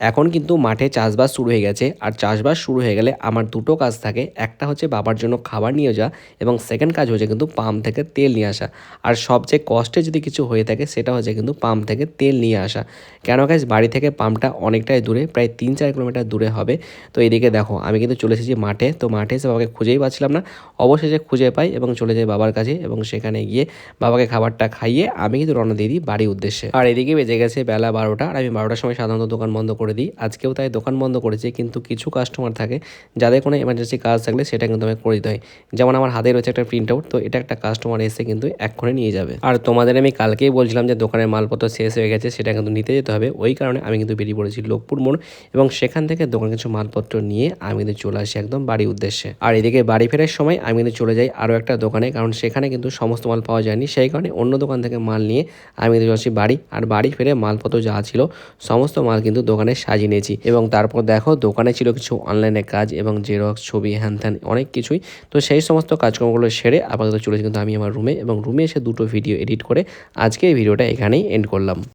এখন কিন্তু মাঠে চাষবাস শুরু হয়ে গেছে, আর চাষবাস শুরু হয়ে গেলে আমার দুটো কাজ থাকে। একটা হচ্ছে বাবার জন্য খাবার নিয়ে যাওয়া, এবং সেকেন্ড কাজ হচ্ছে কিন্তু পাম্প থেকে তেল নিয়ে আসা। আর সবচেয়ে কষ্টে যদি কিছু হয়ে থাকে সেটা হচ্ছে কিন্তু পাম্প থেকে তেল নিয়ে আসা। কেন গাইস, বাড়ি থেকে পাম্পটা অনেকটাই দূরে, প্রায় 3-4 কিলোমিটার দূরে হবে। তো এদিকে দেখো আমি কিন্তু চলে এসেছি মাঠে। তো মাঠে এসে বাবাকে খুঁজেই পাচ্ছিলাম না, অবশেষে খুঁজে পাই এবং চলে যাই বাবার কাছে, এবং সেখানে গিয়ে বাবাকে খাবারটা খাইয়ে আমি কিন্তু রওনা দিয়ে দিই বাড়ির উদ্দেশ্যে। আর এদিকে বেজে গেছে বেলা 12টা, আর আমি 12টার সময় সাধারণত দোকান বন্ধ করে দিই। আজকেও তাই দোকান বন্ধ করেছি, কিন্তু কিছু কাস্টমার থাকে যাদের কোনো এমার্জেন্সি কাজ থাকলে সেটা কিন্তু আমি করে দিতে হয়। যেমন আমার হাতে রয়েছে একটা প্রিন্ট আউট, তো এটা একটা কাস্টমার এসে কিন্তু এক্ষুনি নিয়ে যাবে। আর তোমাদের আমি কালকেই বলছিলাম যে দোকানের মালপত্র শেষ হয়ে গেছে, সেটা কিন্তু নিতে যেতে হবে। ওই কারণে আমি কিন্তু বেরিয়ে পড়েছি লোকপুর মোড়, এবং সেখান থেকে দোকান কিছু মালপত্র নিয়ে আমি কিন্তু চলে আসি একদম বাড়ির উদ্দেশ্যে। আর এদিকে বাড়ি ফেরার সময় আমি কিন্তু চলে যাই আরও একটা দোকানে, কারণ সেখানে কিন্তু সমস্ত মাল পাওয়া যায়নি। সেই কারণে অন্য দোকান থেকে মাল নিয়ে আমি কিন্তু চলে আসি বাড়ি। আর বাড়ি ফিরে মালপত্র যা ছিল সমস্ত মাল কিন্তু দোকানে সাজিয়ে নিয়েছি। এবং তারপর দেখো দোকানে ছিল কিছু অনলাইনে কাজ এবং জেরক্স, ছবি, হ্যান ত্যান অনেক কিছুই। তো সেই সমস্ত কাজকর্মগুলো সেরে আপাতত চলেছি কিন্তু আমি আমার রুমে, এবং রুমে এসে দুটো ভিডিও এডিট করে আজকে এই ভিডিওটা এখানেই এন্ড করলাম।